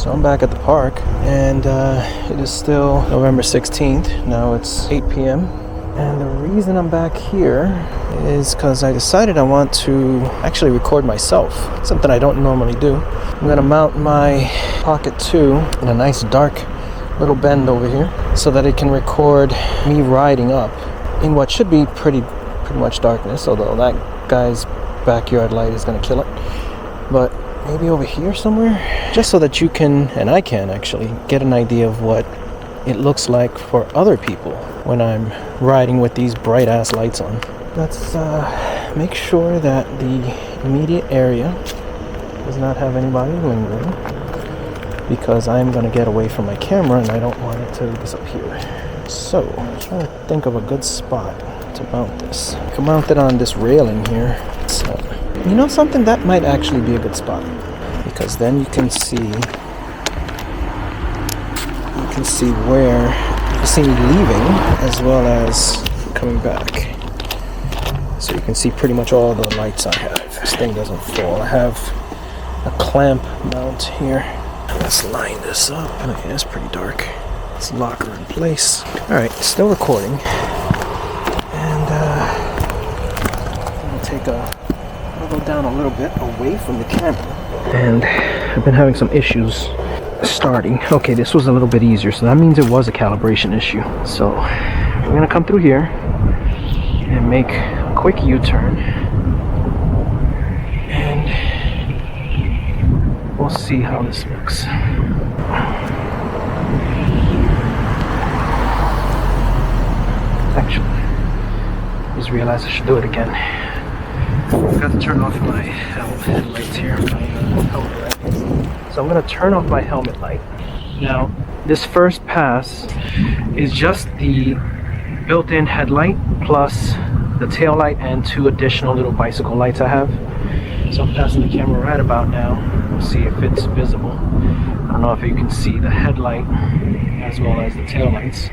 So I'm back at the park, and it is still November 16th. Now it's 8 p.m. And the reason I'm back here is because I decided I want to actually record myself. Something I don't normally do. I'm gonna mount my Pocket 2 in a nice dark little bend over here so that it can record me riding up in what should be pretty much darkness, although that guy's backyard light is gonna kill it. But maybe over here somewhere, just so that you can, and I can actually, get an idea of what it looks like for other people when I'm riding with these bright ass lights on. Let's make sure that the immediate area does not have anybody lingering, because I'm going to get away from my camera and I don't want it to disappear. So I'm trying to think of a good spot to mount this. I can mount it on this railing here. So, you know something, that might actually be a good spot, because then you can see where you can see me leaving as well as coming back. So you can see pretty much all the lights I have. This thing doesn't fall. I have a clamp mount here. Let's line this up. Okay, it's pretty dark. Let's lock her in place. Alright, still recording. And I'll go down a little bit away from the camera. And I've been having some issues starting. Okay, this was a little bit easier, so that means it was a calibration issue. So we're gonna come through here and make a quick U-turn, and we'll see how this looks. Actually, I just realized I should do it again. I forgot to turn off my headlights here. So I'm going to turn off my helmet light. Now, this first pass is just the built-in headlight plus the tail light and 2 additional little bicycle lights I have. So I'm passing the camera right about now. We'll see if it's visible. I don't know if you can see the headlight as well as the tail lights.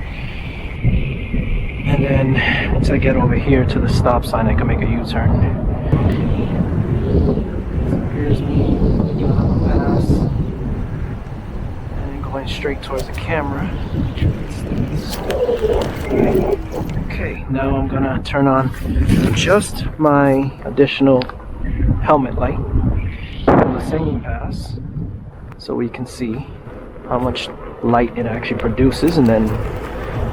And then once I get over here to the stop sign, I can make a U-turn. Here's me giving up a pass and going straight towards the camera. Okay, now I'm gonna turn on just my additional helmet light on the same pass, so we can see how much light it actually produces, and then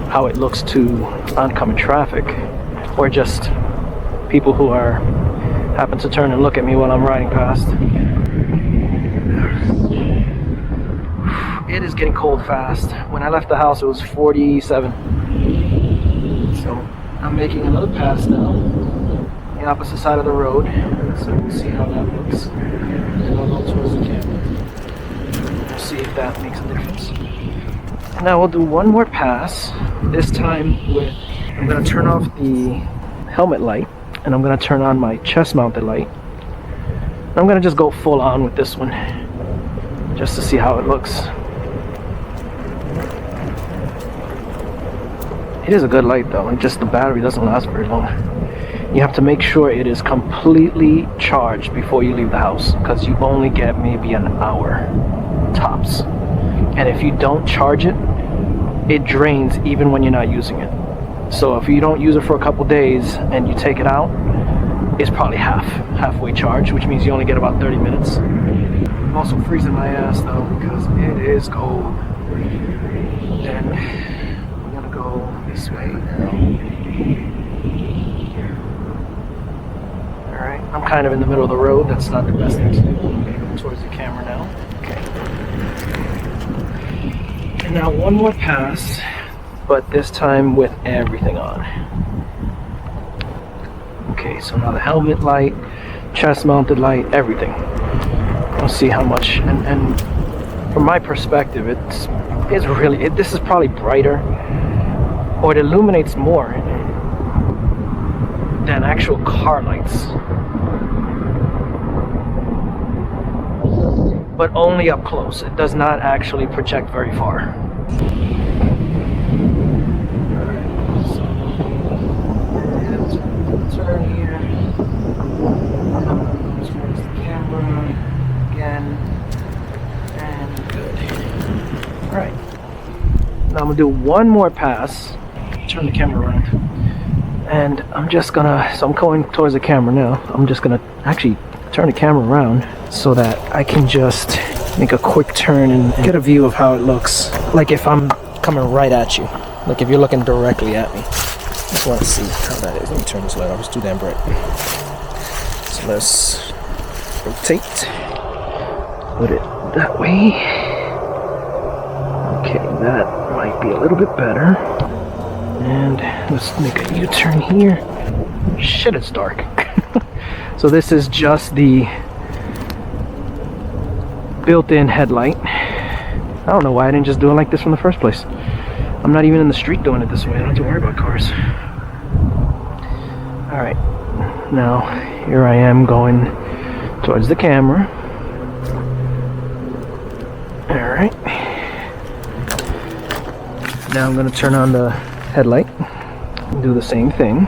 how it looks to oncoming traffic, or just people who happen to turn and look at me while I'm riding past. It is getting cold fast. When I left the house, it was 47. So I'm making another pass now, the opposite side of the road. So we'll see how that looks. And I'll go towards the camera. We'll see if that makes a difference. And now we'll do one more pass. This time I'm going to turn off the helmet light, and I'm going to turn on my chest mounted light. I'm going to just go full on with this one, just to see how it looks. It is a good light though, and just the battery doesn't last very long. You have to make sure it is completely charged before you leave the house, because you only get maybe an hour tops. And if you don't charge it, it drains even when you're not using it. So if you don't use it for a couple days and you take it out, it's probably halfway charged, which means you only get about 30 minutes. I'm also freezing my ass though, because it is cold. And I'm gonna go this way now. Alright, I'm kind of in the middle of the road. That's not the best thing to do. I'm gonna go towards the camera now. Okay. And now one more pass, but this time with everything on. Okay, so now the helmet light, chest mounted light, everything. We'll see how much, and from my perspective, this is probably brighter, or it illuminates more than actual car lights. But only up close. It does not actually project very far. Turn here. Towards the camera again. And good. Now I'm gonna do one more pass. Turn the camera around. And I'm just gonna, so I'm going towards the camera now. I'm just gonna actually turn the camera around so that I can just make a quick turn and get a view of how it looks. Like if I'm coming right at you. Like if you're looking directly at me. Just want to see how that is. Let me turn this light off. It's too damn bright. So let's rotate. Put it that way. Okay, that might be a little bit better. And let's make a U-turn here. Shit, it's dark. So this is just the built-in headlight. I don't know why I didn't just do it like this from the first place. I'm not even in the street doing it this way. I don't have to worry about cars. Alright, now here I am going towards the camera. Alright. Now I'm going to turn on the headlight and do the same thing.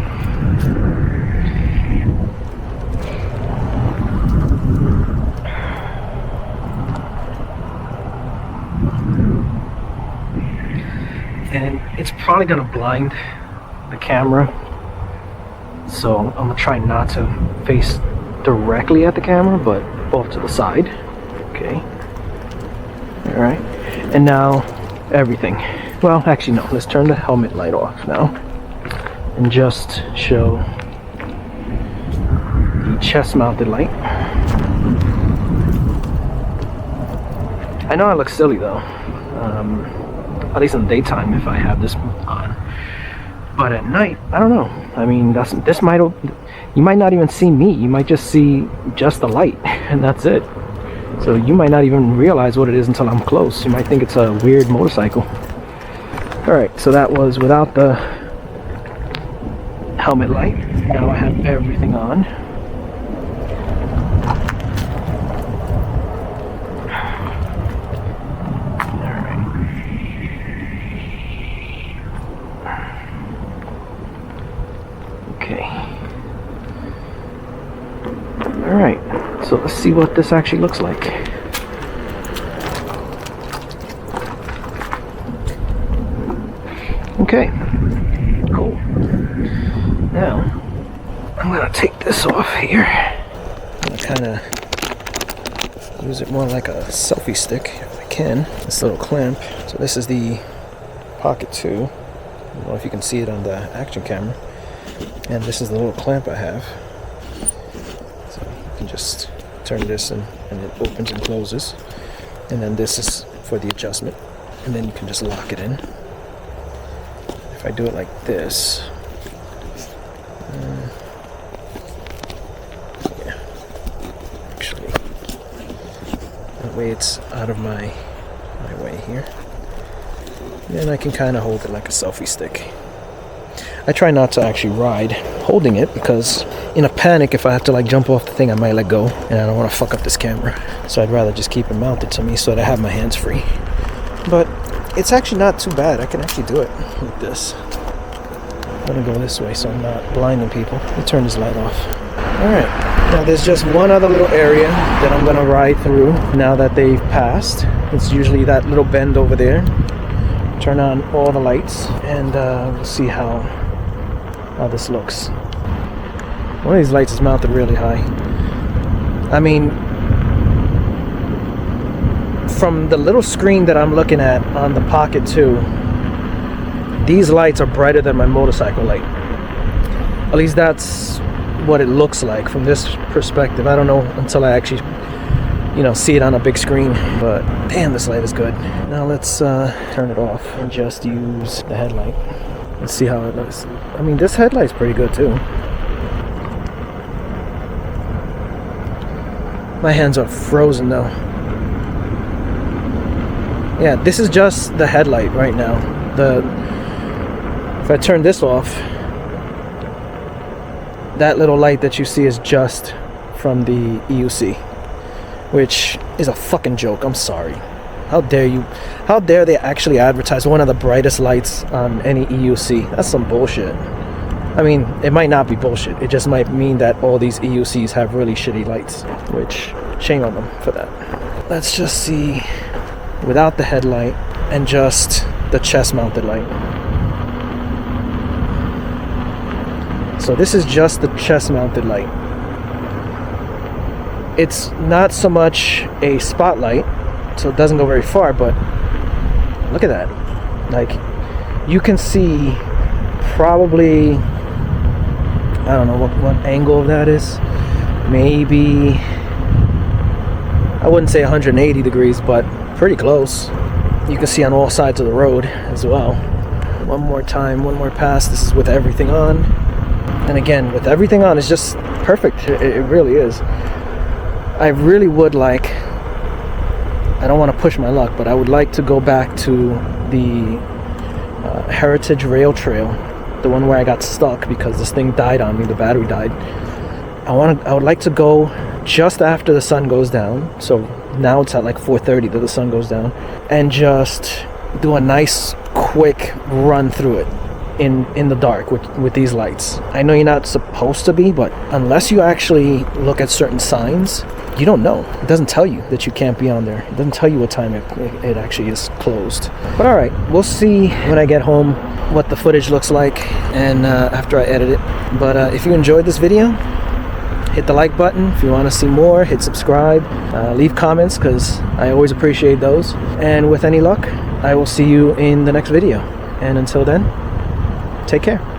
And it's probably gonna blind the camera, so I'm gonna try not to face directly at the camera, but off to the side. Okay. All right. And now everything. Well, actually no. Let's turn the helmet light off now, and just show the chest-mounted light. I know I look silly though. At least in the daytime if I have this on, but at night I don't know. I mean, you might not even see me. You might just see just the light and that's it. So you might not even realize what it is until I'm close. You might think it's a weird motorcycle. All right, so that was without the helmet light. Now I have everything on. Alright, so let's see what this actually looks like. Okay, cool. Now, I'm gonna take this off here. I'm gonna kind of use it more like a selfie stick if I can. This little clamp. So this is the Pocket 2. I don't know if you can see it on the action camera. And this is the little clamp I have. Just turn this and it opens and closes, and then this is for the adjustment, and then you can just lock it in. If I do it like this, yeah, actually that way it's out of my way here, and I can kind of hold it like a selfie stick. I try not to actually ride holding it because in a panic, if I have to like jump off the thing, I might let go, and I don't want to fuck up this camera. So I'd rather just keep it mounted to me so that I have my hands free. But it's actually not too bad. I can actually do it like this. I'm gonna go this way so I'm not blinding people. Let me turn this light off. Alright, now there's just one other little area that I'm gonna ride through now that they've passed. It's usually that little bend over there. Turn on all the lights, and we'll see how this looks. One of these lights is mounted really high. I mean, from the little screen that I'm looking at on the Pocket 2, these lights are brighter than my motorcycle light. At least that's what it looks like from this perspective. I don't know until I actually, see it on a big screen. But damn, this light is good. Now let's turn it off and just use the headlight. Let's see how it looks. I mean, this headlight's pretty good too. My hands are frozen though. Yeah, this is just the headlight right now. If I turn this off, that little light that you see is just from the EUC, which is a fucking joke. I'm sorry. How dare you? How dare they actually advertise one of the brightest lights on any EUC? That's some bullshit. I mean, it might not be bullshit. It just might mean that all these EUCs have really shitty lights, which shame on them for that. Let's just see without the headlight and just the chest mounted light. So this is just the chest mounted light. It's not so much a spotlight, so it doesn't go very far, but look at that. Like, you can see probably, I don't know what angle of that is. Maybe, I wouldn't say 180 degrees, but pretty close. You can see on all sides of the road as well. One more time, one more pass. This is with everything on. And again, with everything on, it's just perfect. It really is. I really would like, I don't want to push my luck, but I would like to go back to the Heritage Rail Trail, the one where I got stuck because this thing died on me, the battery died. I would like to go just after the sun goes down. So now it's at like 4:30 that the sun goes down, and just do a nice quick run through it in the dark with these lights. I know you're not supposed to be, but unless you actually look at certain signs, you don't know. It doesn't tell you that you can't be on there. It doesn't tell you what time it actually is closed. But all right, we'll see when I get home what the footage looks like, and after I edit it. But if you enjoyed this video, hit the like button. If you want to see more, hit subscribe. Leave comments, because I always appreciate those. And with any luck, I will see you in the next video. And until then, take care.